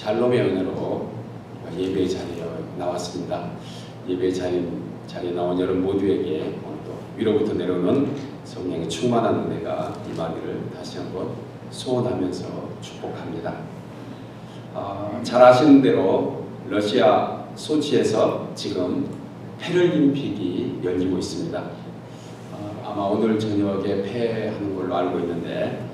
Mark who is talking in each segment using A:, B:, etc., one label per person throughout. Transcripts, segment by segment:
A: 샬롬의 은혜로 예배 자리에 나왔습니다. 예배 자리에 나온 여러분 모두에게 오늘 또 위로부터 내려오는 성령의 충만한 은혜가 임하기를 다시 한번 소원하면서 축복합니다. 잘 아시는 대로 러시아 소치에서 지금 패럴림픽이 열리고 있습니다. 아마 오늘 저녁에 폐하는 걸로 알고 있는데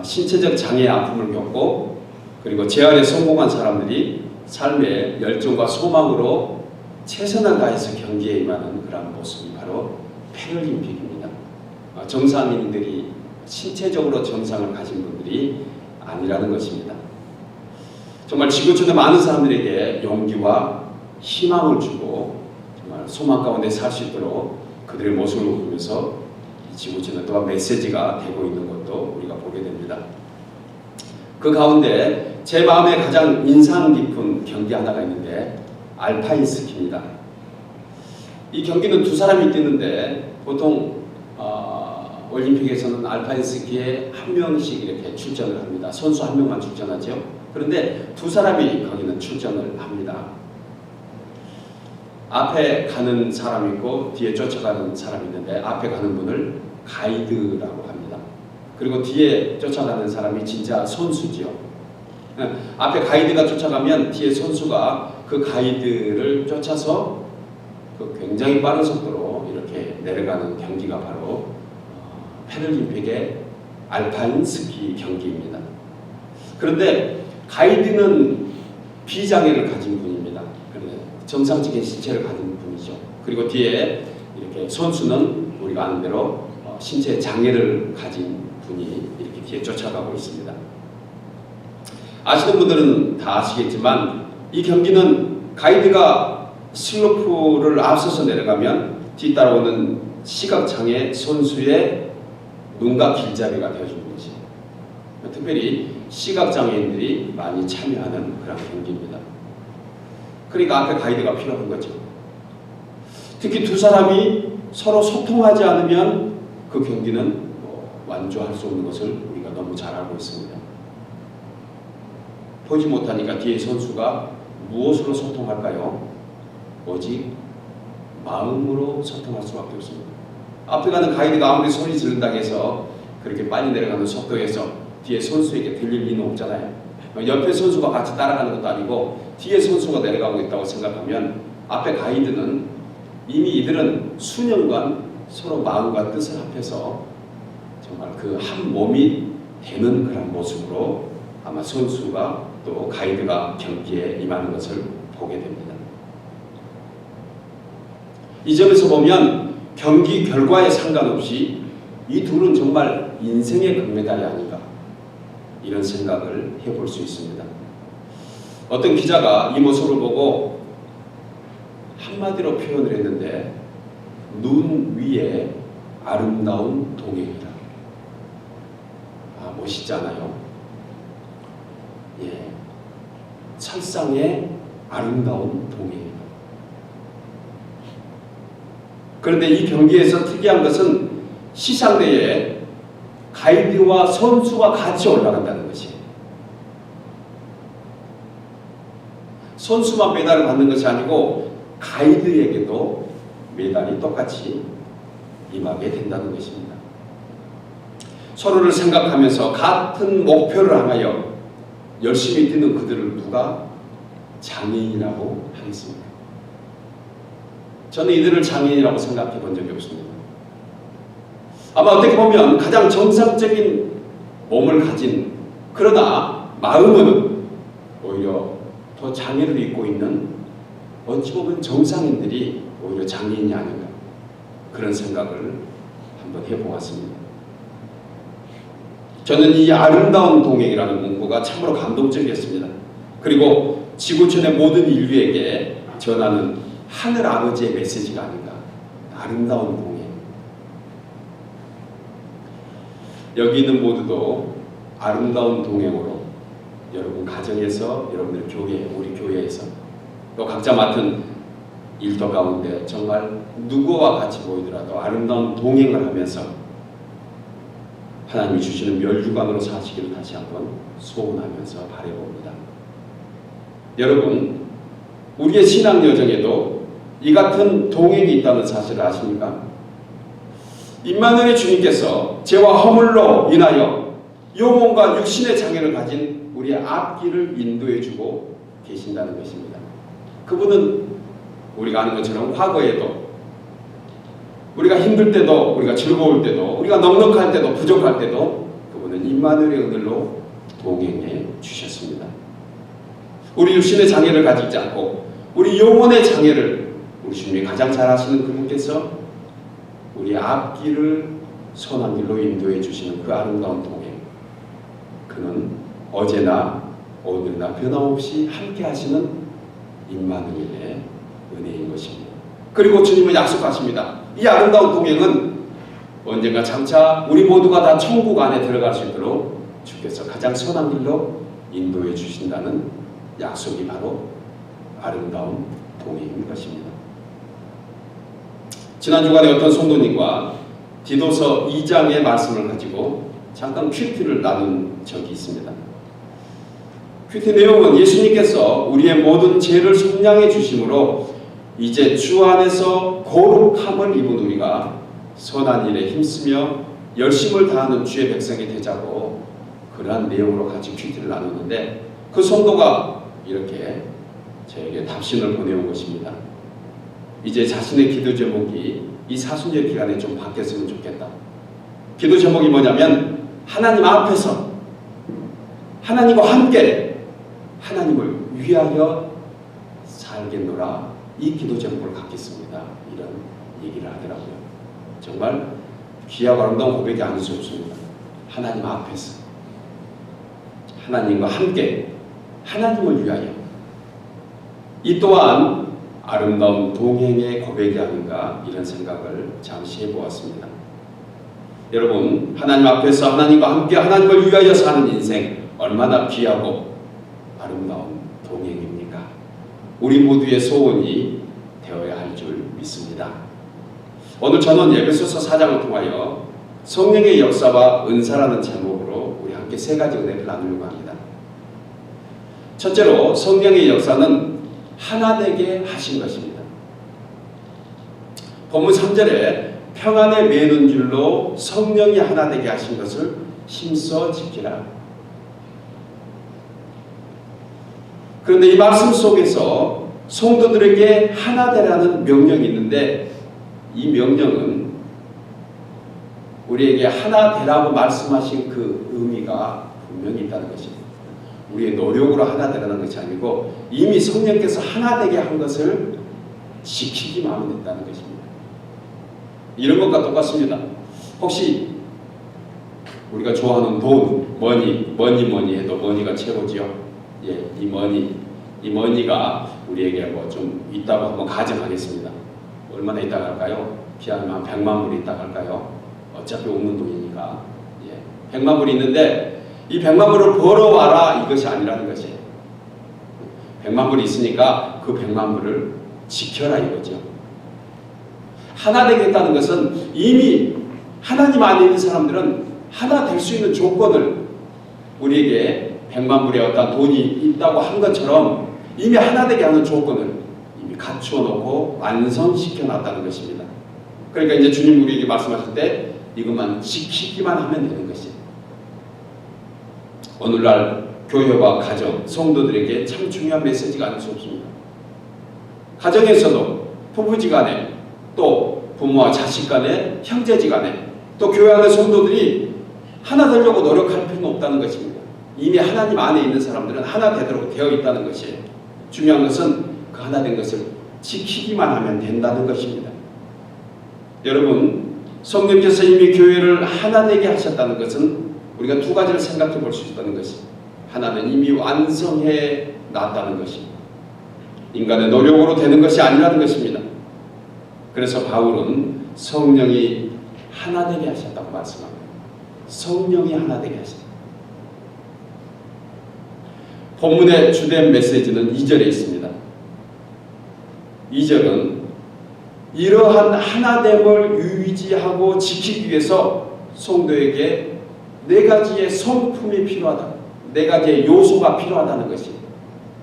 A: 신체적 장애 아픔을 겪고 그리고 재활에 성공한 사람들이 삶의 열정과 소망으로 최선을 다해서 경기에 임하는 그런 모습이 바로 패럴림픽입니다. 정상인들이 신체적으로 정상을 가진 분들이 아니라는 것입니다. 정말 지구촌의 많은 사람들에게 용기와 희망을 주고 정말 소망 가운데 살 수 있도록 그들의 모습을 보면서 이 지구촌에 또한 메시지가 되고 있는 것도 우리가 보게 됩니다. 그 가운데 제 마음에 가장 인상 깊은 경기 하나가 있는데 알파인 스키입니다. 이 경기는 두 사람이 뛰는데 보통 올림픽에서는 알파인 스키에 한 명씩 이렇게 출전을 합니다. 선수 한 명만 출전하죠. 그런데 두 사람이 거기는 출전을 합니다. 앞에 가는 사람이 있고 뒤에 쫓아가는 사람이 있는데 앞에 가는 분을 가이드라고 합니다. 그리고 뒤에 쫓아가는 사람이 진짜 선수지요. 앞에 가이드가 쫓아가면 뒤에 선수가 그 가이드를 쫓아서 그 굉장히 빠른 속도로 이렇게 내려가는 경기가 바로 패럴림픽의 알파인 스키 경기입니다. 그런데 가이드는 비장애를 가진 분입니다. 정상적인 신체를 가진 분이죠. 그리고 뒤에 이렇게 선수는 우리가 아는 대로 신체 장애를 가진 분이 이렇게 뒤에 쫓아가고 있습니다. 아시는 분들은 다 아시겠지만 이 경기는 가이드가 슬로프를 앞서서 내려가면 뒤따라오는 시각장애 선수의 눈과 길잡이가 되어주는 것이 특별히 시각장애인들이 많이 참여하는 그런 경기입니다. 그러니까 앞에 가이드가 필요한 거죠. 특히 두 사람이 서로 소통하지 않으면 그 경기는 완주할 수 없는 것을 우리가 너무 잘 알고 있습니다. 보지 못하니까 뒤에 선수가 무엇으로 소통할까요? 오직 마음으로 소통할 수밖에 없습니다. 앞에 가는 가이드가 아무리 소리 지른다고 해서 그렇게 빨리 내려가는 속도에서 뒤에 선수에게 들릴 리는 없잖아요. 옆에 선수가 같이 따라가는 것도 아니고 뒤에 선수가 내려가고 있다고 생각하면 앞에 가이드는 이미 이들은 수년간 서로 마음과 뜻을 합해서 정말 그 한 몸이 되는 그런 모습으로 아마 선수가 또 가이드가 경기에 임하는 것을 보게 됩니다. 이 점에서 보면 경기 결과에 상관없이 이 둘은 정말 인생의 금메달이 아닌가 이런 생각을 해볼 수 있습니다. 어떤 기자가 이 모습을 보고 한마디로 표현을 했는데 눈 위에 아름다운 동행이라. 멋있잖아요. 예, 철상의 아름다운 동행이다. 그런데 이 경기에서 특이한 것은 시상대에 가이드와 선수가 같이 올라간다는 것이에요. 선수만 메달을 받는 것이 아니고 가이드에게도 메달이 똑같이 임하게 된다는 것입니다. 서로를 생각하면서 같은 목표를 향하여 열심히 뛰는 그들을 누가 장애인이라고 하겠습니까? 저는 이들을 장애인이라고 생각해 본 적이 없습니다. 아마 어떻게 보면 가장 정상적인 몸을 가진 그러나 마음은 오히려 더 장애를 입고 있는 어찌 보면 정상인들이 오히려 장애인이 아닌가 그런 생각을 한번 해보았습니다. 저는 이 아름다운 동행이라는 문구가 참으로 감동적이었습니다. 그리고 지구촌의 모든 인류에게 전하는 하늘 아버지의 메시지가 아닌가. 아름다운 동행. 여기 있는 모두도 아름다운 동행으로 여러분 가정에서, 여러분들 교회, 우리 교회에서 또 각자 맡은 일터 가운데 정말 누구와 같이 보이더라도 아름다운 동행을 하면서 하나님이 주시는 멸류관으로 사시기를 다시 한번 소원하면서 바라봅니다. 여러분, 우리의 신앙 여정에도 이 같은 동행이 있다는 사실을 아십니까? 임마누엘의 주님께서 죄와 허물로 인하여 영혼과 육신의 장애를 가진 우리의 앞길을 인도해주고 계신다는 것입니다. 그분은 우리가 아는 것처럼 과거에도, 우리가 힘들 때도, 우리가 즐거울 때도, 우리가 넉넉할 때도, 부족할 때도 그분은 임마누엘의 은혜로 동행해 주셨습니다. 우리 육신의 장애를 가지지 않고 우리 영혼의 장애를 우리 주님이 가장 잘 아시는 그분께서 우리 앞길을 선한 길로 인도해 주시는 그 아름다운 동행, 그는 어제나 오늘나 변함없이 함께 하시는 임마누엘의 은혜인 것입니다. 그리고 주님은 약속하십니다. 이 아름다운 동행은 언젠가 장차 우리 모두가 다 천국 안에 들어갈 수 있도록 주께서 가장 선한 길로 인도해 주신다는 약속이 바로 아름다운 동행인 것입니다. 지난 주간에 어떤 성도님과 디도서 2장의 말씀을 가지고 잠깐 퀴즈를 나눈 적이 있습니다. 퀴즈 내용은 예수님께서 우리의 모든 죄를 속량해 주심으로 이제 주 안에서 거룩함을 입은 우리가 선한 일에 힘쓰며 열심을 다하는 주의 백성이 되자고 그러한 내용으로 같이 퀴즈를 나눴는데 그 성도가 이렇게 저에게 답신을 보내온 것입니다. 이제 자신의 기도 제목이 이 사순절 기간에 좀 바뀌었으면 좋겠다. 기도 제목이 뭐냐면 하나님 앞에서 하나님과 함께 하나님을 위하여 살겠노라. 이 기도 제목을 갖겠습니다. 이런 얘기를 하더라고요. 정말 귀하고 아름다운 고백이 아닐 수 없습니다. 하나님 앞에서 하나님과 함께 하나님을 위하여, 이 또한 아름다운 동행의 고백이 아닌가 이런 생각을 잠시 해보았습니다. 여러분, 하나님 앞에서 하나님과 함께 하나님을 위하여 사는 인생 얼마나 귀하고 아름다운 동행입니까? 우리 모두의 소원이 되어야 할 줄 믿습니다. 오늘 저는 에베소서 4장을 통하여 성령의 역사와 은사라는 제목으로 우리 함께 세 가지 은혜를 나누려고 합니다. 첫째로 성령의 역사는 하나 되게 하신 것입니다. 본문 3절에 평안에 매는 줄로 성령이 하나 되게 하신 것을 힘써 지키라. 그런데 이 말씀 속에서 성도들에게 하나 되라는 명령이 있는데 이 명령은 우리에게 하나 되라고 말씀하신 그 의미가 분명히 있다는 것입니다. 우리의 노력으로 하나 되라는 것이 아니고 이미 성령께서 하나 되게 한 것을 지키기만 하면 된다는 것입니다. 이런 것과 똑같습니다. 혹시 우리가 좋아하는 돈, 머니 해도 머니가 최고지요. 예, 이 머니가 우리에게 뭐 좀 있다고 한번 가정하겠습니다. 얼마나 있다고 할까요? 피하면 한 100만 불이 있다고 할까요? 어차피 없는 돈이니까. 예, 100만 불이 있는데 이 100만 불을 벌어와라 이것이 아니라는 것이에요. 100만 불이 있으니까 그 100만 불을 지켜라 이거죠. 하나 되겠다는 것은 이미 하나님 안에 있는 사람들은 하나 될 수 있는 조건을 우리에게 100만 불의 어떤 돈이 있다고 한 것처럼 이미 하나 되게 하는 조건을 이미 갖추어 놓고 완성시켜 놨다는 것입니다. 그러니까 이제 주님 우리에게 말씀하실 때 이것만 지키기만 하면 되는 것이에요. 오늘날 교회와 가정, 성도들에게 참 중요한 메시지가 아닐 수 없습니다. 가정에서도 부부지간에 또 부모와 자식간에 형제지간에 또 교회 안의 성도들이 하나 되려고 노력할 필요는 없다는 것입니다. 이미 하나님 안에 있는 사람들은 하나 되도록 되어 있다는 것이에요. 중요한 것은 그 하나 된 것을 지키기만 하면 된다는 것입니다. 여러분, 성령께서 이미 교회를 하나 되게 하셨다는 것은 우리가 두 가지를 생각해 볼 수 있다는 것입니다. 하나는 이미 완성해 놨다는 것입니다. 인간의 노력으로 되는 것이 아니라는 것입니다. 그래서 바울은 성령이 하나 되게 하셨다고 말씀합니다. 성령이 하나 되게 하셨다. 본문의 주된 메시지는 2절에 있습니다. 2절은 이러한 하나됨을 유지하고 지키기 위해서 성도에게 네 가지의 성품이 필요하다. 네 가지의 요소가 필요하다는 것이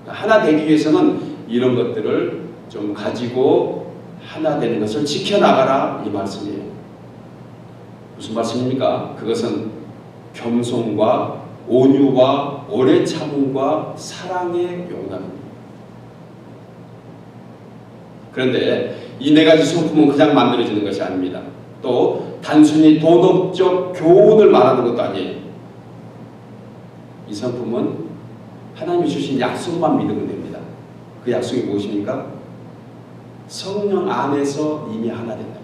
A: 하나 되기 위해서는 이런 것들을 좀 가지고 하나 되는 것을 지켜나가라 이 말씀이에요. 무슨 말씀입니까? 그것은 겸손과 온유와 오래 참음과 사랑의 용납입니다. 그런데 이 네 가지 성품은 그냥 만들어지는 것이 아닙니다. 또 단순히 도덕적 교훈을 말하는 것도 아니에요. 이 성품은 하나님이 주신 약속만 믿으면 됩니다. 그 약속이 무엇입니까? 성령 안에서 이미 하나 된다.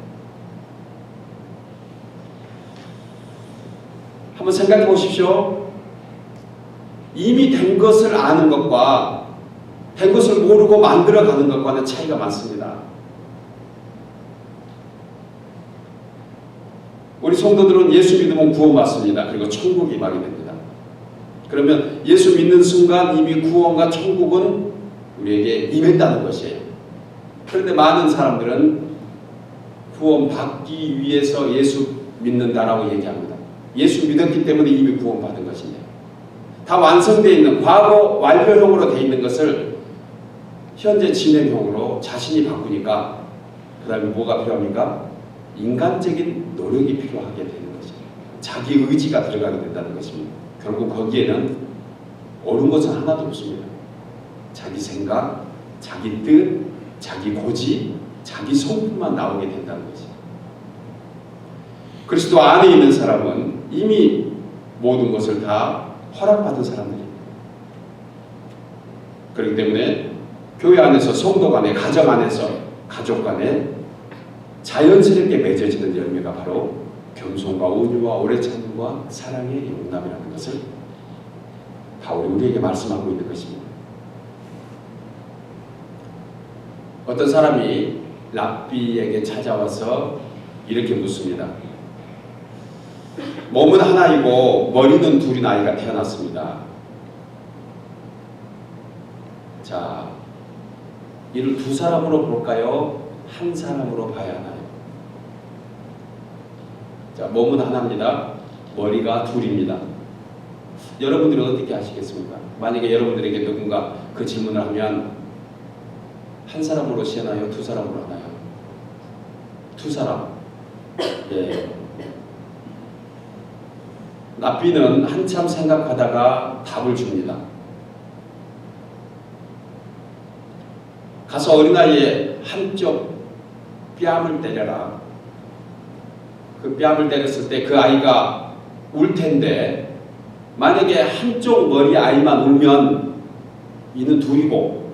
A: 한번 생각해 보십시오. 이미 된 것을 아는 것과 된 것을 모르고 만들어가는 것과는 차이가 많습니다. 우리 성도들은 예수 믿으면 구원받습니다. 그리고 천국이 임하게 됩니다. 그러면 예수 믿는 순간 이미 구원과 천국은 우리에게 임했다는 것이에요. 그런데 많은 사람들은 구원받기 위해서 예수 믿는다라고 얘기합니다. 예수 믿었기 때문에 이미 구원받은 것인데, 다 완성되어 있는 과거 완료형으로 되어 있는 것을 현재 진행형으로 자신이 바꾸니까 그 다음에 뭐가 필요합니까? 인간적인 노력이 필요하게 되는 것입니다. 자기 의지가 들어가게 된다는 것입니다. 결국 거기에는 옳은 것은 하나도 없습니다. 자기 생각, 자기 뜻, 자기 고집, 자기 성품만 나오게 된다는 것입니다. 그리스도 안에 있는 사람은 이미 모든 것을 다 허락받은 사람들입니다. 그렇기 때문에 교회 안에서, 성도 간에, 가정 안에서, 가족 간에 자연스럽게 맺어지는 열매가 바로 겸손과 온유와 오래 참음과 사랑의 용납이라는 것을 바울이 우리에게 말씀하고 있는 것입니다. 어떤 사람이 랍비에게 찾아와서 이렇게 묻습니다. 몸은 하나이고 머리는 둘인 아이가 태어났습니다. 자, 이를 두 사람으로 볼까요? 한 사람으로 봐야 하나요? 자, 몸은 하나입니다. 머리가 둘입니다. 여러분들은 어떻게 하시겠습니까? 만약에 여러분들에게 누군가 그 질문을 하면 한 사람으로 시하나요? 두 사람으로 하나요? 두 사람. 예. 랍비는 한참 생각하다가 답을 줍니다. 가서 어린아이의 한쪽 뺨을 때려라. 그 뺨을 때렸을 때 그 아이가 울 텐데, 만약에 한쪽 머리 아이만 울면 이는 둘이고,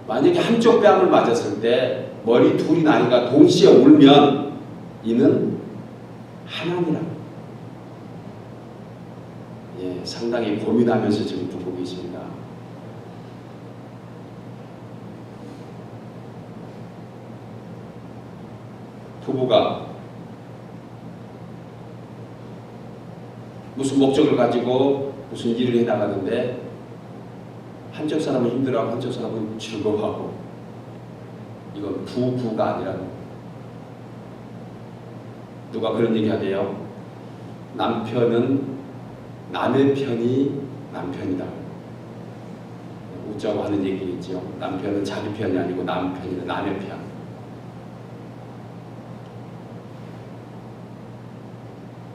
A: 만약에 한쪽 뺨을 맞았을 때 머리 둘인 아이가 동시에 울면 이는 하나니라. 예, 상당히 고민하면서 지금 듣고 계십니다. 부부가 무슨 목적을 가지고 무슨 일을 해나가는데 한쪽 사람은 힘들어하고 한쪽 사람은 즐거워하고, 이건 부부가 아니라, 누가 그런 얘기 하대요. 남편은 남의 편이 남편이다. 웃자고 하는 얘기겠죠. 남편은 자기 편이 아니고 남편이다. 남의 편.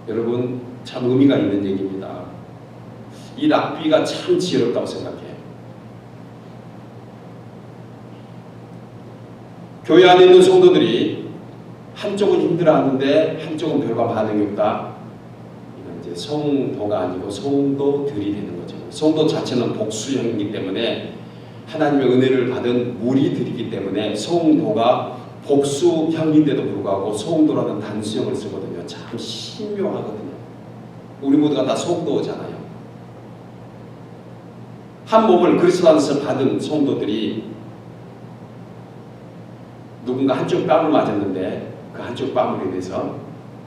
A: 여러분, 참 의미가 있는 얘기입니다. 이 랍비가 참 지혜롭다고 생각해요. 교회 안에 있는 성도들이 한쪽은 힘들어하는데 한쪽은 별반 반응이 없다. 이건 이제 성도가 아니고 성도들이 되는 거죠. 성도 자체는 복수형이기 때문에, 하나님의 은혜를 받은 무리들이기 때문에 성도가 복수형인데도 불구하고 성도라는 단수형을 쓰거든요. 참 신묘하거든요. 우리 모두가 다 성도잖아요. 한 몸을 그리스도 안에서 받은 성도들이 누군가 한쪽 뺨을 맞았는데 그 한쪽 뺨으로 인해서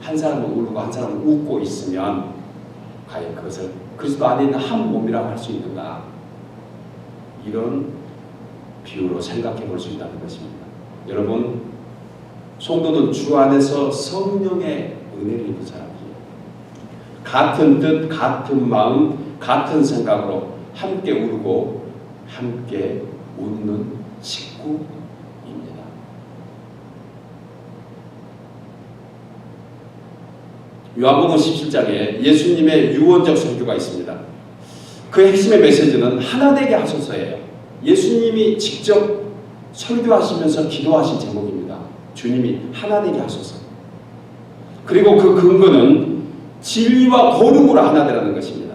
A: 한 사람은 울고 한 사람은 웃고 있으면 과연 그것을 그리스도 안에 있는 한 몸이라고 할 수 있는가? 이런 비유로 생각해 볼 수 있다는 것입니다. 여러분, 성도는 주 안에서 성령의 은혜를 입은 사람이에요. 같은 뜻, 같은 마음, 같은 생각으로 함께 울고 함께 웃는 식구입니다. 요한복음 17장에 예수님의 유언적 설교가 있습니다. 그 핵심의 메시지는 하나 되게 하소서예요. 예수님이 직접 설교하시면서 기도하신 제목입니다. 주님이 하나 되게 하소서. 그리고 그 근거는 진리와 거룩으로 하나 되라는 것입니다.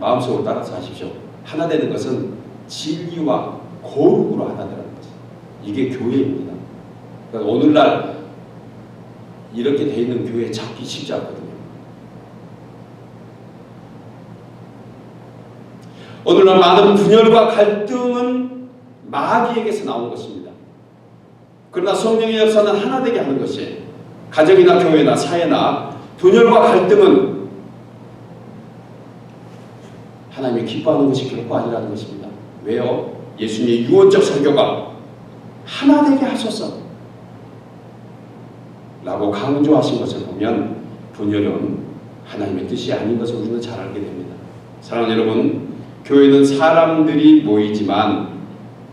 A: 마음속으로 따라서 하십시오. 하나 되는 것은 진리와 거룩으로 하나 되라는 거죠. 이게 교회입니다. 그러니까 오늘날 이렇게 돼 있는 교회 찾기 쉽지 않거든요. 오늘날 많은 분열과 갈등은 마귀에게서 나온 것입니다. 그러나 성령의 역사는 하나 되게 하는 것이 가정이나 교회나 사회나 분열과 갈등은 하나님이 기뻐하는 것이 결코 아니라는 것입니다. 왜요? 예수님의 유언적 설교가 하나 되게 하소서 라고 강조하신 것을 보면 분열은 하나님의 뜻이 아닌 것을 우리는 잘 알게 됩니다. 사랑하는 여러분, 교회는 사람들이 모이지만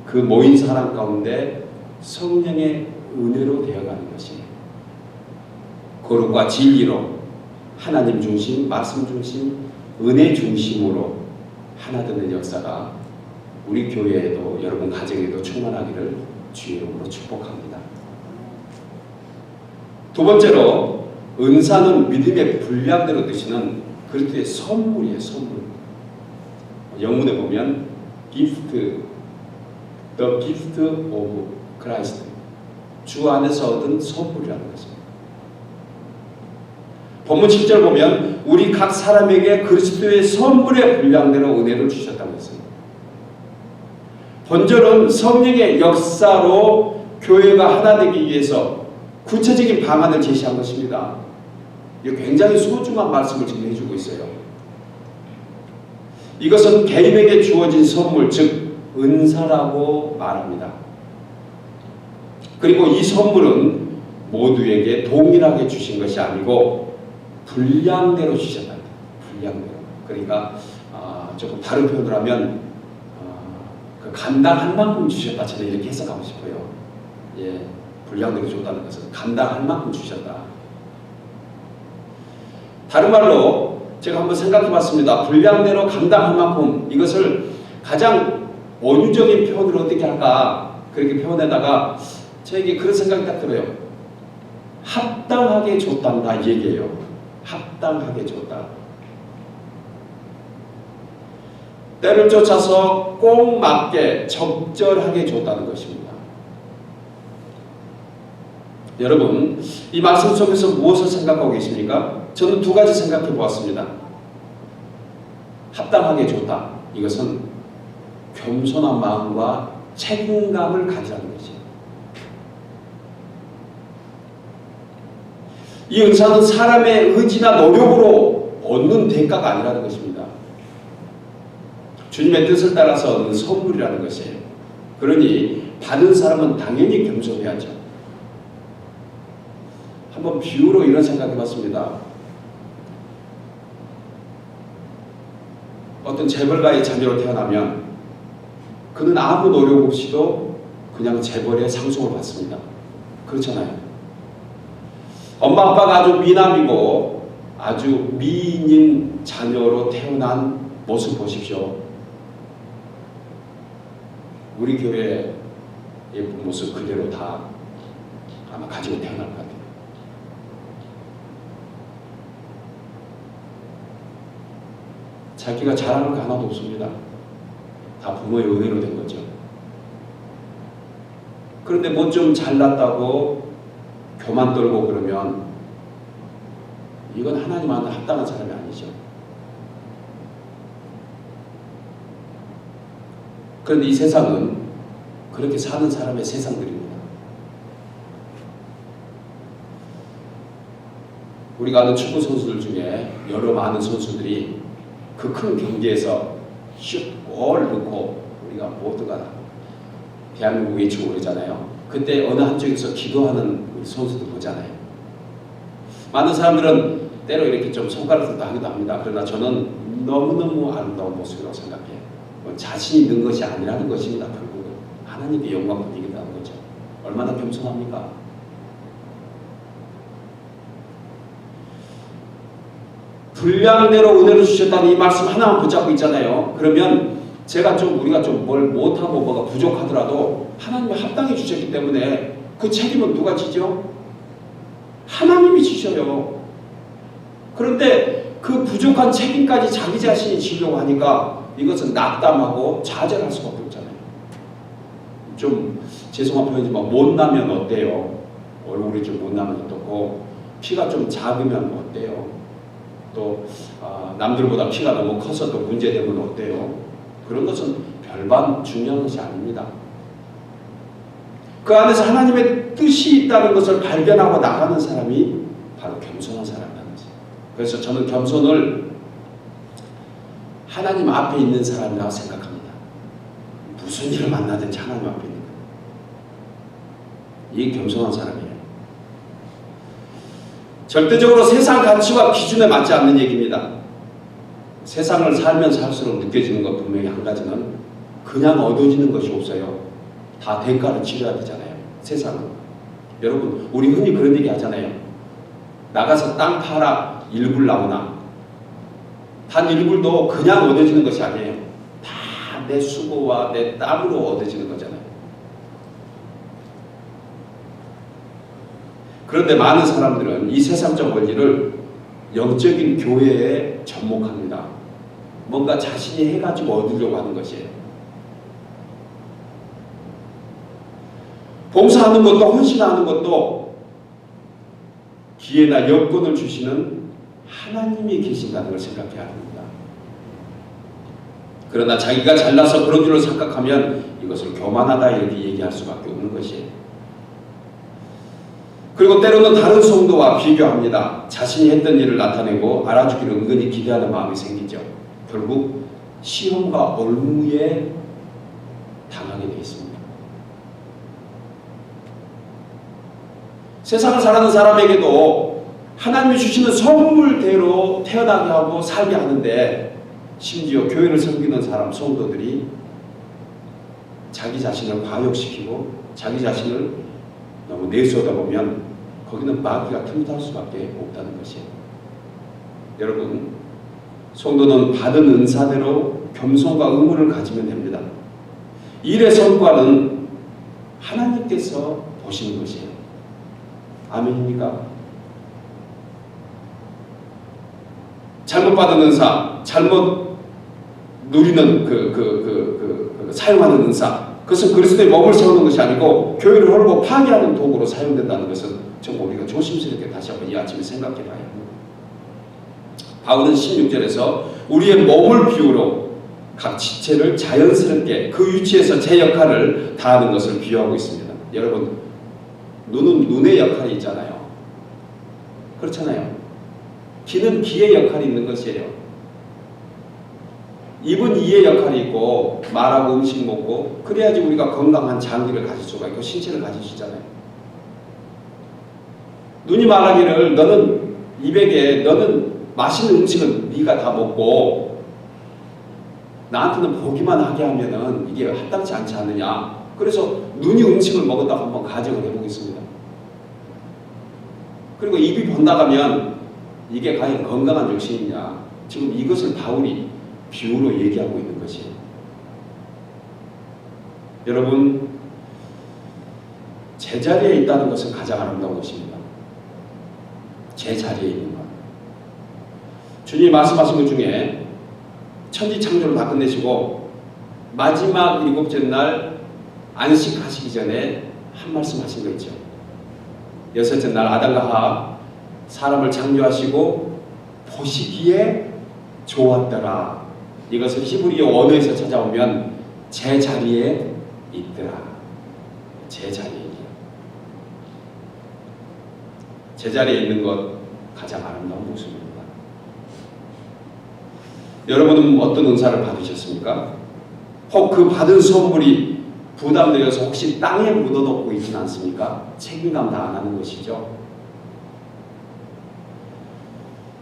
A: 그 모인 사람 가운데 성령의 은혜로 되어가는 것이에요. 거룩과 진리로 하나님 중심, 말씀 중심, 은혜 중심으로 하나 되는 역사가 우리 교회에도 여러분 가정에도 충만하기를 주의 이름으로 축복합니다. 두 번째로 은사는 믿음의 분량대로 드시는 그리스도의 선물이에요. 선물. 영문에 보면 gift, the gift of Christ, 주 안에서 얻은 선물이라는 것입니다. 본문 7절 보면 우리 각 사람에게 그리스도의 선물의 분량대로 은혜를 주셨다고 했습니다. 본절은 성령의 역사로 교회가 하나 되기 위해서 구체적인 방안을 제시한 것입니다. 이거 굉장히 소중한 말씀을 지금 해주고 있어요. 이것은 개인에게 주어진 선물, 즉 은사라고 말합니다. 그리고 이 선물은 모두에게 동일하게 주신 것이 아니고 분량대로 주셨다. 분량대로. 그러니까 조금 다른 표현을 하면 그 감당할 만큼 주셨다. 저는 이렇게 해석하고 싶어요. 예, 분량대로 줬다는 것은 감당할 만큼 주셨다. 다른 말로 제가 한번 생각해 봤습니다. 분량대로 감당할 만큼, 이것을 가장 원유적인 표현으로 어떻게 할까 그렇게 표현에다가 저에게 그런 생각이 딱 들어요. 합당하게 줬단다 이 얘기예요. 합당하게 줬다. 때를 쫓아서 꼭 맞게 적절하게 줬다는 것입니다. 여러분, 이 말씀 속에서 무엇을 생각하고 계십니까? 저는 두 가지 생각해 보았습니다. 합당하게 줬다. 이것은 겸손한 마음과 책임감을 가지라는 것이에요. 이 은사는 사람의 의지나 노력으로 얻는 대가가 아니라는 것입니다. 주님의 뜻을 따라서 얻는 선물이라는 것이에요. 그러니 받은 사람은 당연히 겸손해야죠. 한번 비유로 이런 생각해 봤습니다. 어떤 재벌가의 자녀로 태어나면 그는 아무 노력 없이도 그냥 재벌의 상속을 받습니다. 그렇잖아요. 엄마 아빠가 아주 미남이고 아주 미인인 자녀로 태어난 모습 보십시오. 우리 교회의 예쁜 모습 그대로 다 아마 가지고 태어날 것 같아요. 자기가 잘하는 거 하나도 없습니다. 다 부모의 은혜로 된 거죠. 그런데 뭐 좀 잘났다고 교만 떨고 그러면 이건 하나님한테 합당한 사람이 아니죠. 그런데 이 세상은 그렇게 사는 사람의 세상들입니다. 우리가 아는 축구 선수들 중에 여러 많은 선수들이 그 큰 경기에서 골 넣고 우리가 모두가 대한민국 외치고 그러잖아요. 그때 어느 한쪽에서 기도하는 우리 선수들 보잖아요. 많은 사람들은 때로 이렇게 좀 손가락을 하기도 합니다. 그러나 저는 너무너무 아름다운 모습이라고 생각해요. 자신이 있는 것이 아니라는 것입니다. 결국은 하나님께 영광 돌리겠다는 거죠. 얼마나 겸손합니까? 분량대로 은혜를 주셨다는 이 말씀 하나만 붙잡고 있잖아요. 그러면 우리가 좀 뭘 못하고 뭐가 부족하더라도 하나님이 합당해 주셨기 때문에 그 책임은 누가 지죠? 하나님이 지셔요. 그런데 그 부족한 책임까지 자기 자신이 지려고 하니까 이것은 낙담하고 좌절할 수밖에 없잖아요. 좀 죄송한 표현이지만 못나면 어때요? 얼굴이 좀 못나면 어떻고 키가 좀 작으면 어때요? 또 남들보다 키가 너무 커서 또 문제되면 어때요? 그런 것은 별반 중요한 것이 아닙니다. 그 안에서 하나님의 뜻이 있다는 것을 발견하고 나가는 사람이 바로 겸손한 사람이라는 거죠. 그래서 저는 겸손을 하나님 앞에 있는 사람이라고 생각합니다. 무슨 일을 만나든지 하나님 앞에 있는 거예요. 이게 겸손한 사람이에요. 절대적으로 세상 가치와 기준에 맞지 않는 얘기입니다. 세상을 살면 살수록 느껴지는 것 분명히 한 가지는 그냥 얻어지는 것이 없어요. 다 대가를 치러야 되잖아요. 세상은. 여러분 우리 흔히 그런 얘기 하잖아요. 나가서 땅 팔아 1불 나오나. 단 1불도 그냥 얻어지는 것이 아니에요. 다 내 수고와 내 땀으로 얻어지는 거잖아요. 그런데 많은 사람들은 이 세상적 원리를 영적인 교회에 접목합니다. 뭔가 자신이 해가지고 얻으려고 하는 것이에요. 봉사하는 것도 헌신하는 것도 기회나 여건을 주시는 하나님이 계신다는 걸 생각해야 합니다. 그러나 자기가 잘나서 그런 줄로 생각하면 이것을 교만하다 이렇게 얘기할 수밖에 없는 것이에요. 그리고 때로는 다른 성도와 비교합니다. 자신이 했던 일을 나타내고 알아주기를 은근히 기대하는 마음이 생기죠. 결국 시험과 올무에 당하게 되어 있습니다. 세상을 살아가는 사람에게도 하나님이 주시는 선물대로 태어나게 하고 살게 하는데 심지어 교회를 섬기는 사람, 성도들이 자기 자신을 과욕시키고 자기 자신을 너무 내쏟아보면 거기는 마귀가 틈탈 수밖에 없다는 것이에요. 여러분, 성도는 받은 은사대로 겸손과 의무를 가지면 됩니다. 일의 성과는 하나님께서 보시는 것이에요. 아멘입니까? 잘못 받은 은사, 잘못 누리는 사용하는 은사, 그것은 그리스도의 몸을 세우는 것이 아니고 교회를 헐고 파괴하는 도구로 사용된다는 것은 정말 우리가 조심스럽게 다시 한번 이 아침에 생각해 봐야 합니다. 바울은 16절에서 우리의 몸을 비유로 각 지체를 자연스럽게 그 위치에서 제 역할을 다하는 것을 비유하고 있습니다. 여러분, 눈은 눈의 역할이 있잖아요. 그렇잖아요. 귀는 귀의 역할이 있는 것이에요. 입은 이의 역할이 있고 말하고 음식 먹고 그래야지 우리가 건강한 장기를 가질 수가 있고 신체를 가질 수 있잖아요. 눈이 말하기를 너는 입에게 너는 맛있는 음식은 네가 다 먹고 나한테는 보기만 하게 하면은 이게 합당치 않지 않느냐. 그래서 눈이 음식을 먹었다고 한번 가정을 해보겠습니다. 그리고 입이 번다가면 이게 과연 건강한 정신이냐. 지금 이것을 바울이 비유로 얘기하고 있는 것이에요. 여러분, 제자리에 있다는 것은 가장 아름다운 것입니다. 제자리에 있는 것. 주님이 말씀하신 것 중에 천지창조를 다 끝내시고 마지막 7째 날 안식하시기 전에 한 말씀 하신 거 있죠. 6째 날 아담과 하와 사람을 창조하시고 보시기에 좋았더라. 이것을 히브리어 원어에서 찾아오면 제자리에 있더라. 제자리에 있더라. 제자리에 있는 것 가장 아름다운 모습입니다. 여러분은 어떤 은사를 받으셨습니까? 혹 그 받은 선물이 부담되어서 혹시 땅에 묻어놓고 있지는 않습니까? 책임감 다 안 하는 것이죠.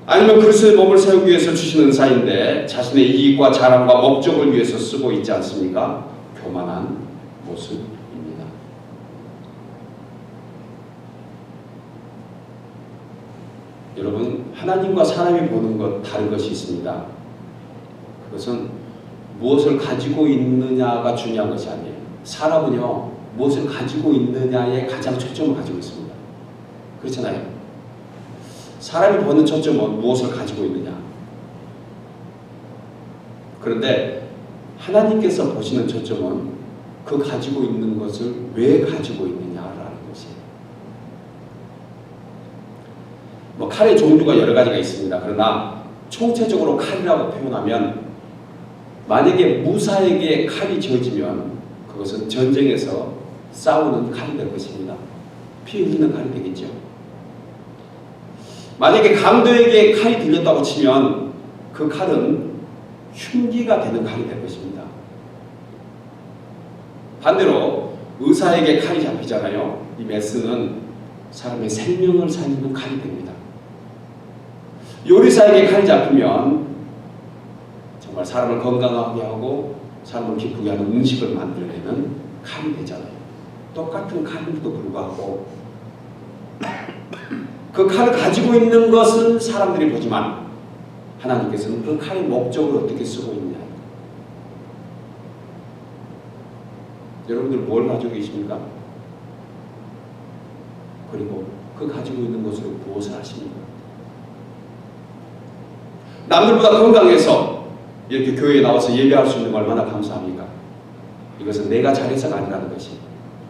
A: 아니면 그리스도의 몸을 세우기 위해서 주신 은사인데 자신의 이익과 자랑과 목적을 위해서 쓰고 있지 않습니까? 교만한 모습입니다. 여러분, 하나님과 사람이 보는 것 다른 것이 있습니다. 그것은 무엇을 가지고 있느냐가 중요한 것이 아니에요. 사람은요, 무엇을 가지고 있느냐에 가장 초점을 가지고 있습니다. 그렇잖아요. 사람이 보는 초점은 무엇을 가지고 있느냐. 그런데 하나님께서 보시는 초점은 그 가지고 있는 것을 왜 가지고 있느냐라는 것이에요. 뭐 칼의 종류가 여러 가지가 있습니다. 그러나 총체적으로 칼이라고 표현하면 만약에 무사에게 칼이 쥐어지면 그것은 전쟁에서 싸우는 칼이 될 것입니다. 피 흘리는 칼이 되겠죠. 만약에 강도에게 칼이 들렸다고 치면 그 칼은 흉기가 되는 칼이 될 것입니다. 반대로 의사에게 칼이 잡히잖아요. 이 메스는 사람의 생명을 살리는 칼이 됩니다. 요리사에게 칼이 잡히면 정말 사람을 건강하게 하고 사람을 기쁘게 하는 음식을 만들어내는 칼이 되잖아요. 똑같은 칼임에도 불구하고 그 칼을 가지고 있는 것은 사람들이 보지만 하나님께서는 그 칼의 목적을 어떻게 쓰고 있냐. 여러분들 뭘 가지고 계십니까? 그리고 그 가지고 있는 것으로 무엇을 하십니까? 남들보다 건강해서 이렇게 교회에 나와서 예배할 수 있는 거 얼마나 감사합니까? 이것은 내가 잘해서가 아니라는 것이.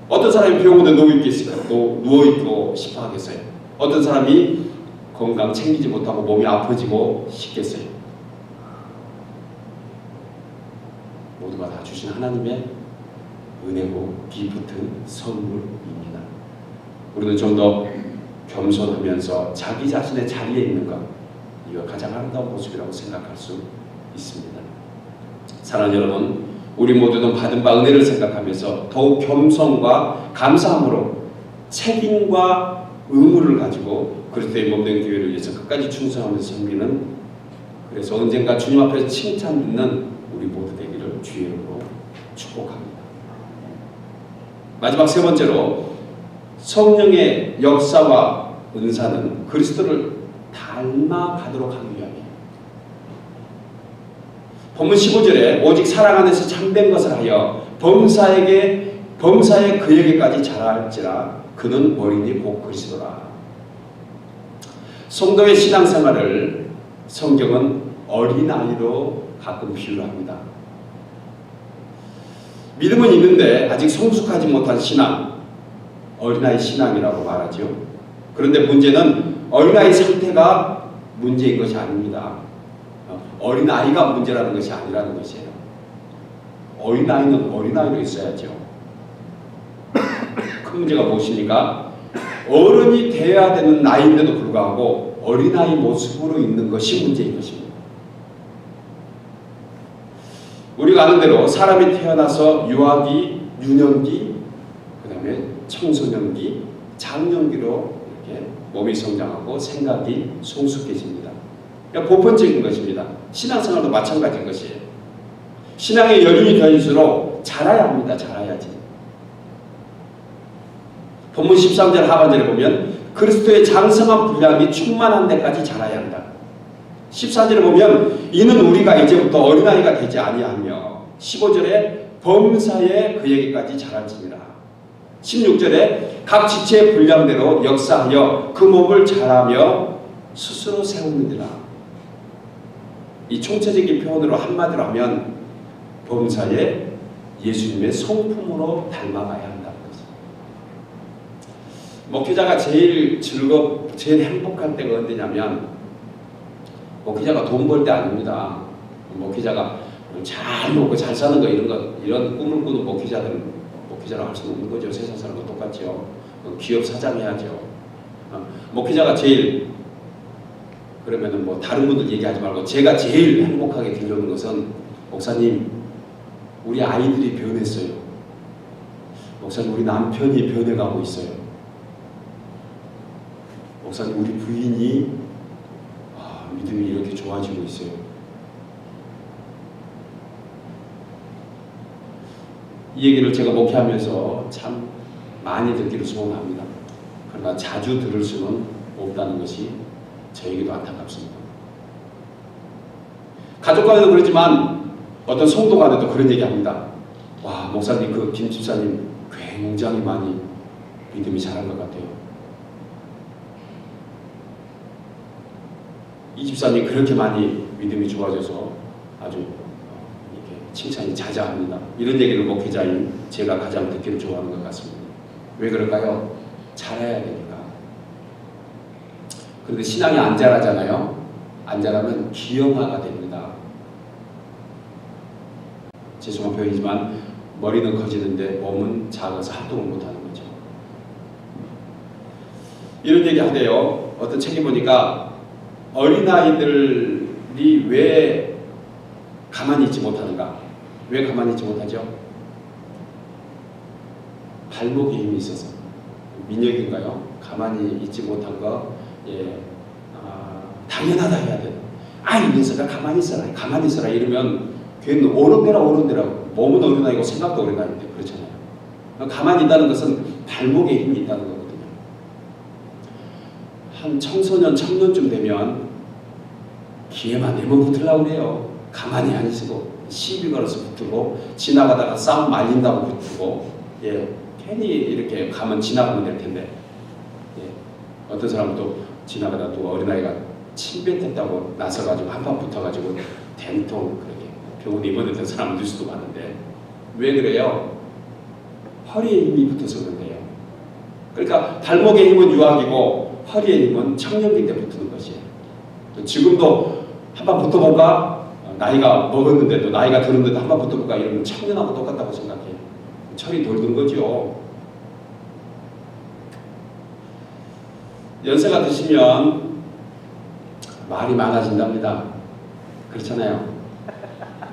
A: 어떤 사람이 병원에 누워있고 싶어 하겠어요? 어떤 사람이 건강 챙기지 못하고 몸이 아파지고 싶겠어요? 모두가 다 주신 하나님의 은혜고 기프트 선물입니다. 우리는 좀 더 겸손하면서 자기 자신의 자리에 있는 것, 이거 가장 아름다운 모습이라고 생각할 수 있습니다. 사랑하는 여러분, 우리 모두는 받은 바 은혜를 생각하면서 더욱 겸손과 감사함으로 책임과 의무를 가지고 그리스도의 몸된 교회를 위해서 끝까지 충성하면서 섬기는, 그래서 언젠가 주님 앞에서 칭찬 듣는 우리 모두 되기를 주의 이름으로 축복합니다. 마지막 세 번째로, 성령의 역사와 은사는 그리스도를 닮아가도록 하기 위함이에요. 본문 15절에 오직 사랑 안에서 참된 것을 하여 범사에 그에게까지 자랄지라 그는 어린이 곧 그리스도라. 성도의 신앙생활을 성경은 어린아이로 가끔 비유를 합니다. 믿음은 있는데 아직 성숙하지 못한 신앙, 어린아이 신앙이라고 말하죠. 그런데 문제는 어린아이 상태가 문제인 것이 아닙니다. 어린아이가 문제라는 것이 아니라는 것이에요. 어린아이는 어린아이로 있어야죠. 큰 문제가 무엇입니까? 어른이 되어야 되는 나이인데도 불구하고 어린아이 모습으로 있는 것이 문제인 것입니다. 우리가 아는 대로 사람이 태어나서 유아기, 유년기, 그 다음에 청소년기, 장년기로 이렇게 몸이 성장하고 생각이 성숙해집니다. 그러니까 보편적인 것입니다. 신앙생활도 마찬가지인 것이에요. 신앙의 연륜이 되어질수록 자라야 합니다. 자라야지. 본문 13절 하반절에 보면 그리스도의 장성한 분량이 충만한 데까지 자라야 한다. 14절에 보면 이는 우리가 이제부터 어린아이가 되지 아니하며, 15절에 범사에 그에게까지 자랄지니라. 16절에 각 지체의 분량대로 역사하여 그 몸을 자라며 스스로 세우느니라. 이 총체적인 표현으로 한마디로 하면 범사에 예수님의 성품으로 닮아가야 한다는 거죠. 목회자가 제일 제일 행복할 때가 언제냐면 목회자가 돈 벌 때 아닙니다. 목회자가 잘 먹고 잘 사는 거 이런 꿈을 꾸는 목회자들은 목회자라고 할 수는 없는 거죠. 세상 사람과 똑같죠. 기업 사장 해야죠. 목회자가 제일, 그러면은 뭐 다른 분들 얘기하지 말고 제가 제일 행복하게 들려오는 것은, 목사님 우리 아이들이 변했어요. 목사님 우리 남편이 변해가고 있어요. 목사님 우리 부인이 믿음이 이렇게 좋아지고 있어요. 이 얘기를 제가 목회하면서 참 많이 듣기를 소원합니다. 그러나 자주 들을 수는 없다는 것이 저에게도 안타깝습니다. 가족 간에도 그렇지만 어떤 성도 간에도 그런 얘기합니다. 와, 목사님, 그 김 집사님 굉장히 많이 믿음이 자란 것 같아요. 이 집사님 그렇게 많이 믿음이 좋아져서 아주 이렇게 칭찬이 자자합니다. 이런 얘기를 목회자인 제가 가장 듣기를 좋아하는 것 같습니다. 왜 그럴까요? 잘해야 되니까. 그런데 신앙이 안 자라잖아요. 안 자라면 기형아가 됩니다. 죄송한 표현이지만 머리는 커지는데 몸은 작아서 활동을 못하는 거죠. 이런 얘기 하대요. 어떤 책에 보니까 어린아이들이 왜 가만히 있지 못하는가? 왜 가만히 있지 못하죠? 발목에 힘이 있어서. 민혁인가요? 가만히 있지 못한 거, 당연하다 해야 돼. 이 녀석아 가만히 있어라, 가만히 있어라 이러면 걔는 어른애라고. 몸은 어린아이고 생각도 어린아이인데 그렇잖아요. 가만히 있다는 것은 발목에 힘이 있다는 거거든요. 한 청소년, 청년쯤 되면 기회만 되면 붙으려고 그래요. 가만히 안 있고 시비 걸어서 붙고 지나가다가 싸움 말린다고 붙고 괜히 이렇게 가면 지나가면 될 텐데 어떤 사람은 또 지나가다 또 어린아이가 침 뱉었다고 나서가지고 한판 붙어가지고 된통 그렇게 병원 입원했던 사람 뉴스도 많은데 왜 그래요? 허리에 힘이 붙어서 그런데요. 그러니까 발목의 힘은 유아기고 허리의 힘은 청년기 때 붙는 것이에요. 지금도 한번 붙어볼까? 나이가 먹었는데도 나이가 들었는데도 한번 붙어볼까? 이러면 청년하고 똑같다고 생각해요. 철이 돌던 거죠. 연세가 드시면 말이 많아진답니다. 그렇잖아요.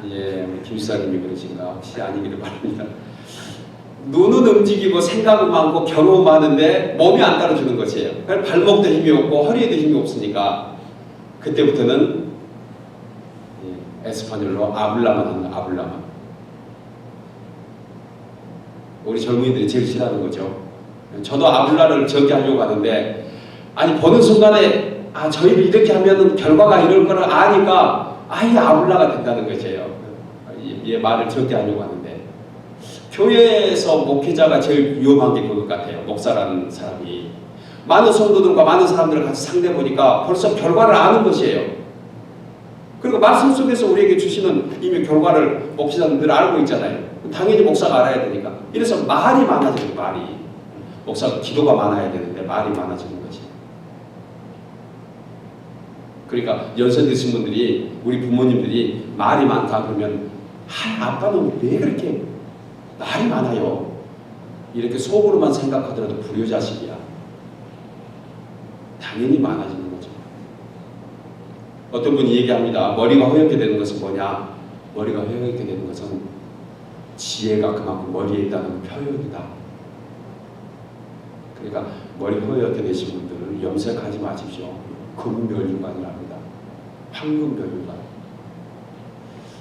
A: 우리 김수사님이 그러신가? 혹시 아니기를 바랍니다. 눈은 움직이고 생각은 많고 경험은 많은데 몸이 안 따라주는 것이에요. 발목도 힘이 없고 허리에도 힘이 없으니까 그때부터는 에스파뇰로 아블라만 하는 거예요. 아블라만. 우리 젊은이들이 제일 싫어하는 거죠. 저도 아블라를 적게 하려고 하는데 보는 순간에 저희를 이렇게 하면 결과가 이럴 거를 아니까 아예 아블라가 된다는 것이에요. 이 말을 적게 하려고 하는데 교회에서 목회자가 제일 위험한 게 그것 같아요. 목사라는 사람이 많은 성도들과 많은 사람들을 같이 상대해 보니까 벌써 결과를 아는 것이에요. 그리고 말씀 속에서 우리에게 주시는 이미 결과를 목사는 늘 알고 있잖아요. 당연히 목사가 알아야 되니까. 이래서 말이 많아지는 말이. 목사가 기도가 많아야 되는데 말이 많아지는 것이. 그러니까 연세 드신 분들이 우리 부모님들이 말이 많다 그러면 아빠는 왜 그렇게 말이 많아요? 이렇게 속으로만 생각하더라도 불효자식이야. 당연히 많아지는 거죠. 어떤 분이 얘기합니다. 머리가 허옇게 되는 것은 뭐냐? 머리가 허옇게 되는 것은 지혜가 그만큼 머리에 있다는 표현이다. 그러니까 머리 허옇게 되신 분들은 염색하지 마십시오. 금멸류관이랍니다. 황금멸류관.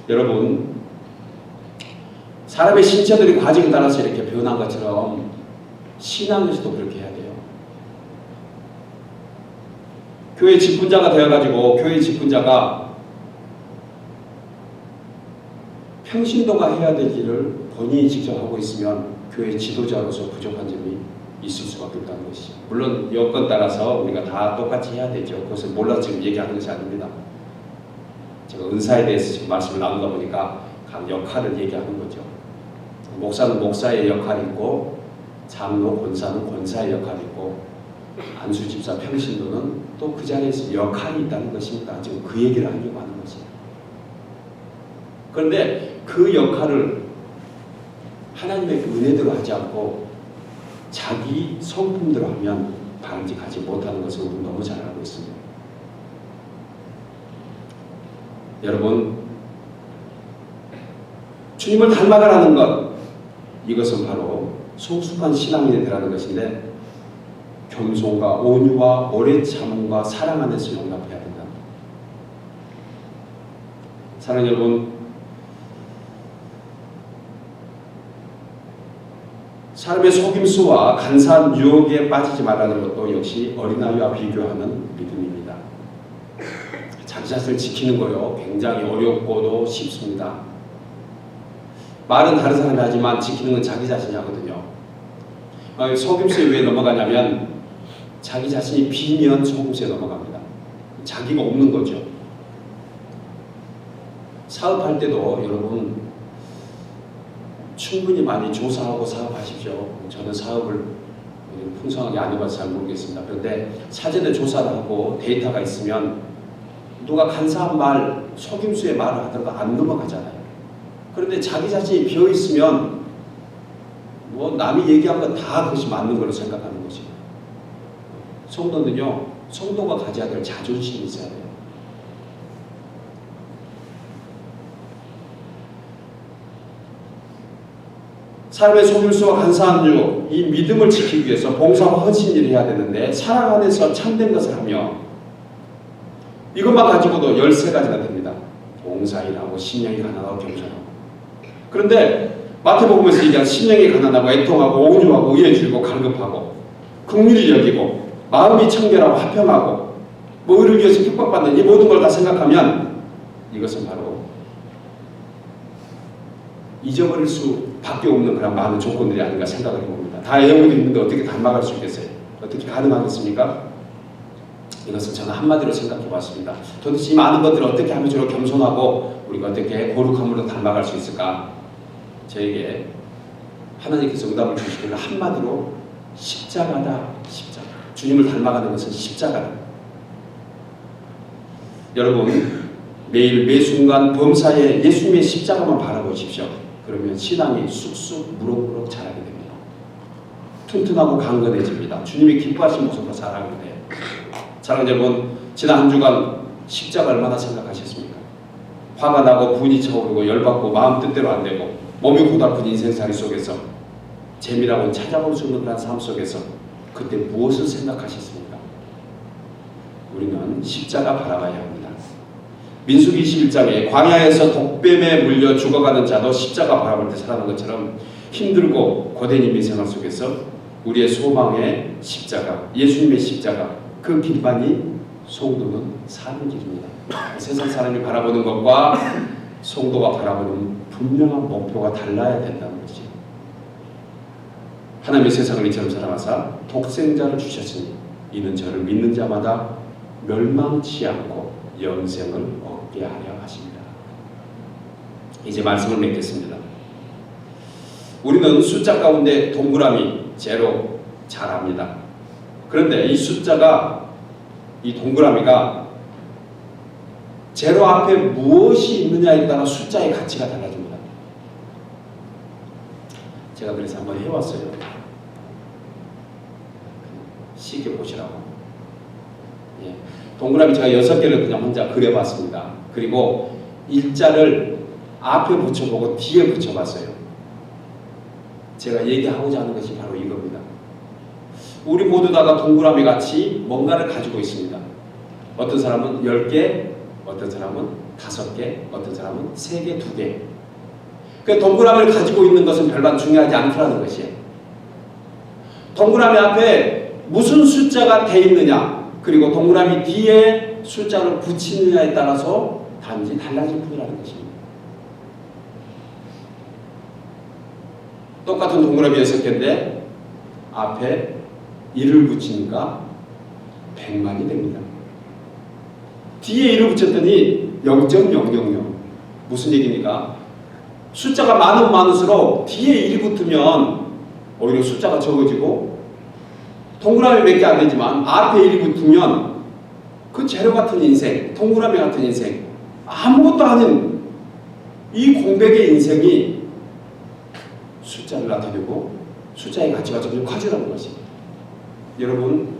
A: 여러분, 사람의 신체들이 과정에 따라서 이렇게 변한 것처럼 신앙에서도 그렇게 해야 돼요. 교회 직분자가 되어가지고 교회 직분자가 평신도가 해야 될 일을 본인이 직접 하고 있으면 교회 지도자로서 부족한 점이 있을 수밖에 없다는 것이죠. 물론 여건 따라서 우리가 다 똑같이 해야 되죠. 그것을 몰라서 지금 얘기하는 것이 아닙니다. 제가 은사에 대해서 지금 말씀을 나누다 보니까 각 역할을 얘기하는 거죠. 목사는 목사의 역할이 있고 장로, 권사는 권사의 역할이 있고 안수 집사, 평신도는 또 그 자리에서 역할이 있다는 것입니다. 지금 그 얘기를 하려고 하는 것이에요. 그런데 그 역할을 하나님의 은혜대로 하지 않고 자기 성품대로 하면 바람직하지 못하는 것을 우리는 너무 잘 알고 있습니다. 여러분, 주님을 닮아가라는 것, 이것은 바로 성숙한 신앙인이 되라는 것인데 겸손과 온유와 오래 참음과 사랑 안에서 용납해야 된다. 사랑하는 여러분, 사람의 속임수와 간사한 유혹에 빠지지 말라는 것도 역시 어린아이와 비교하는 믿음입니다. 자기 자신을 지키는 거요, 굉장히 어렵고도 쉽습니다. 말은 다른 사람이 하지만 지키는 건 자기 자신이 하거든요. 속임수에 왜 넘어가냐면 자기 자신이 비면 속임수에 넘어갑니다. 자기가 없는 거죠. 사업할 때도 여러분 충분히 많이 조사하고 사업하십시오. 저는 사업을 풍성하게 안 해봐서 잘 모르겠습니다. 그런데 사전에 조사를 하고 데이터가 있으면 누가 간사한 말, 속임수의 말을 하더라도 안 넘어가잖아요. 그런데 자기 자신이 비어있으면 뭐 남이 얘기한 건 다 그것이 맞는 걸로 생각하는 거지. 성도는요, 성도가 가져야 될 자존심이 있어야 돼요. 삶의 속임수와 간사한 유혹, 이 믿음을 지키기 위해서 봉사와 헌신일을 해야 되는데 사랑 안에서 참된 것을 하며 이것만 가지고도 13가지가 됩니다. 봉사일하고 심령이 가난하고 겸손하고. 그런데 마태복음에서 얘기한 심령이 가난하고 애통하고 온유하고 의에 줄고 갈급하고 긍휼히 여기고 마음이 청결하고 화평하고 뭐 의를 위해서 핍박받는 이 모든 걸 다 생각하면 이것은 바로 잊어버릴 수밖에 없는 그런 많은 조건들이 아닌가 생각을 해봅니다. 다 외우고 있는데 어떻게 닮아갈 수 있겠어요? 어떻게 가능하겠습니까? 이것을 저는 한마디로 생각해 봤습니다. 도대체 이 많은 것들을 어떻게 하면 저렇게 겸손하고 우리가 어떻게 거룩함으로 닮아갈 수 있을까? 저에게 하나님께서 응답을 주시기를 한마디로 십자가다. 십자가. 주님을 닮아가는 것은 십자가다. 여러분, 매일 매순간 범사에 예수님의 십자가만 바라보십시오. 그러면 신앙이 쑥쑥 무럭무럭 자라게 됩니다. 튼튼하고 강건해집니다. 주님이 기뻐하신 모습으로 자라게 돼요. 사랑하는 여러분, 지난 한 주간 십자가 얼마나 생각하셨습니까? 화가 나고 분이 차오르고 열받고 마음 뜻대로 안 되고 몸이 고달픈 인생살이 속에서 재미라고는 찾아볼 수 없는 그런 삶 속에서 그때 무엇을 생각하셨습니까? 우리는 십자가 바라봐야 합니다. 민수기 21장에 광야에서 독뱀에 물려 죽어가는 자도 십자가 바라볼 때 살아가는 것처럼 힘들고 고된 인생활 속에서 우리의 소망의 십자가, 예수님의 십자가, 그 길만이 성도는 사는 길입니다. 세상 사람이 바라보는 것과 성도가 바라보는 분명한 목표가 달라야 된다는 것이죠. 하나님의 세상을 이처럼 사랑하사 독생자를 주셨으니 이는 저를 믿는 자마다 멸망치 않고 영생을 얻게 하려 하십니다. 이제 말씀을 맺겠습니다. 우리는 숫자 가운데 동그라미, 제로 잘 압니다. 그런데 이 숫자가, 이 동그라미가 제로 앞에 무엇이 있느냐에 따라 숫자의 가치가 달라집니다. 제가 그래서 한번 해왔어요. 쉽게 보시라고. 예. 동그라미 제가 6개를 그냥 혼자 그려봤습니다. 그리고 일자를 앞에 붙여보고 뒤에 붙여봤어요. 제가 얘기하고자 하는 것이 바로 이겁니다. 우리 모두 다가 동그라미 같이 뭔가를 가지고 있습니다. 어떤 사람은 10개, 어떤 사람은 5개, 어떤 사람은 3개, 2개. 그 동그라미를 가지고 있는 것은 별반 중요하지 않다는 것이에요. 동그라미 앞에 무슨 숫자가 돼 있느냐, 그리고 동그라미 뒤에 숫자를 붙이느냐에 따라서 단지 달라질 뿐이라는 것입니다. 똑같은 동그라미 6개인데 앞에 1을 붙이니까 100만이 됩니다. 뒤에 1을 붙였더니 0.000. 무슨 얘기입니까? 숫자가 많으면 많을수록 뒤에 1이 붙으면 오히려 숫자가 적어지고, 동그라미 몇 개 안 되지만 앞에 1이 붙으면 그 재료 같은 인생, 동그라미 같은 인생, 아무것도 아닌 이 공백의 인생이 숫자를 나타내고 숫자의 가치가 점점 커지라는 것입니다. 여러분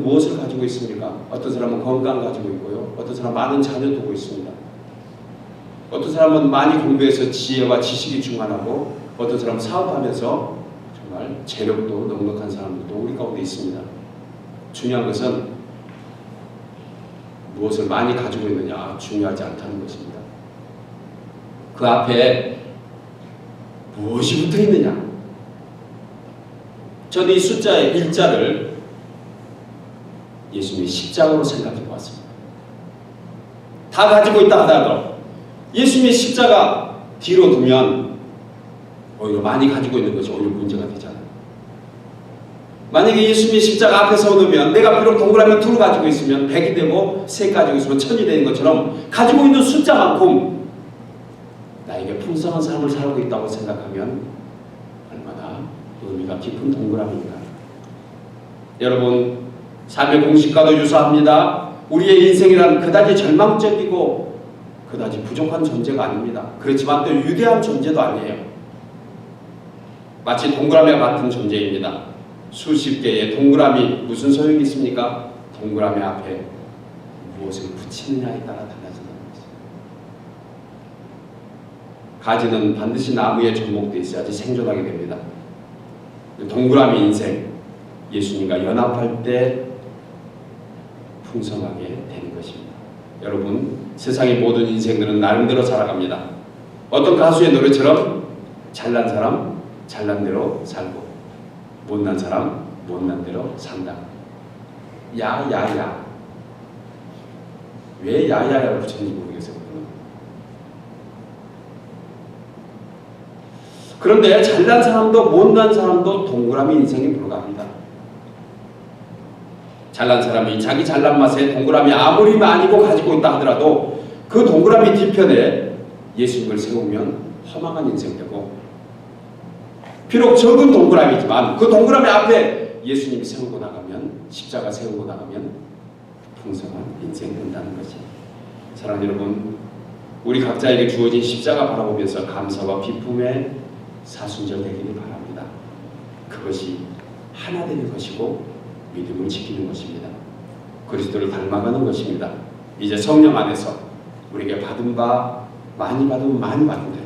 A: 무엇을 가지고 있습니까? 어떤 사람은 건강 가지고 있고요. 어떤 사람은 많은 자녀 두고 있습니다. 어떤 사람은 많이 공부해서 지혜와 지식이 충만하고, 어떤 사람은 사업하면서 정말 재력도 넉넉한 사람들도 우리 가운데 있습니다. 중요한 것은 무엇을 많이 가지고 있느냐 중요하지 않다는 것입니다. 그 앞에 무엇이 붙어 있느냐. 저는 이 숫자의 1자를 예수님의 십자가로 생각해 보았습니다. 다 가지고 있다 하더라도 예수님의 십자가 뒤로 두면 오히려 많이 가지고 있는 것이 오히려 문제가 되잖아요. 만약에 예수님의 십자가 앞에 서놓으면 내가 비록 동그라미 2를 가지고 있으면 100이 되고 3 가지고 있으면 1000이 되는 것처럼 가지고 있는 숫자만큼 나에게 풍성한 삶을 살고 있다고 생각하면 얼마나 의미가 깊은 동그라미인가. 여러분, 삶의 공식과도 유사합니다. 우리의 인생이란 그다지 절망적이고 그다지 부족한 존재가 아닙니다. 그렇지만 또 위대한 존재도 아니에요. 마치 동그라미와 같은 존재입니다. 수십 개의 동그라미 무슨 소용이 있습니까? 동그라미 앞에 무엇을 붙이느냐에 따라 달라진다는 것입니다. 가지는 반드시 나무에 접목되어 있어야지 생존하게 됩니다. 동그라미 인생, 예수님과 연합할 때 풍성하게 되는 것입니다. 여러분, 세상의 모든 인생들은 나름대로 살아갑니다. 어떤 가수의 노래처럼 잘난 사람 잘난 대로 살고 못난 사람 못난 대로 산다. 야야야. 왜 야야야를 붙였는지 모르겠어요. 그런데 잘난 사람도 못난 사람도 동그라미 인생에 불과합니다. 잘난 사람이 자기 잘난 맛에 동그라미 아무리 많이고 가지고 있다 하더라도 그 동그라미 뒤편에 예수님을 세우면 허망한 인생 되고, 비록 적은 동그라미지만 그 동그라미 앞에 예수님이 세우고 나가면, 십자가 세우고 나가면 풍성한 인생 된다는 것이. 사랑하는 여러분, 우리 각자에게 주어진 십자가 바라보면서 감사와 기쁨의 사순절 되기를 바랍니다. 그것이 하나 되는 것이고 믿음을 지키는 것입니다. 그리스도를 닮아가는 것입니다. 이제 성령 안에서 우리에게 받은 바 많이 받으면 많이 받은 대로,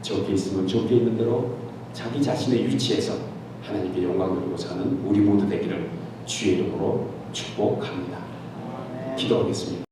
A: 적게 있으면 적게 있는 대로 자기 자신의 위치에서 하나님께 영광을 누리고 사는 우리 모두 되기를 주의 이름으로 축복합니다. 기도하겠습니다.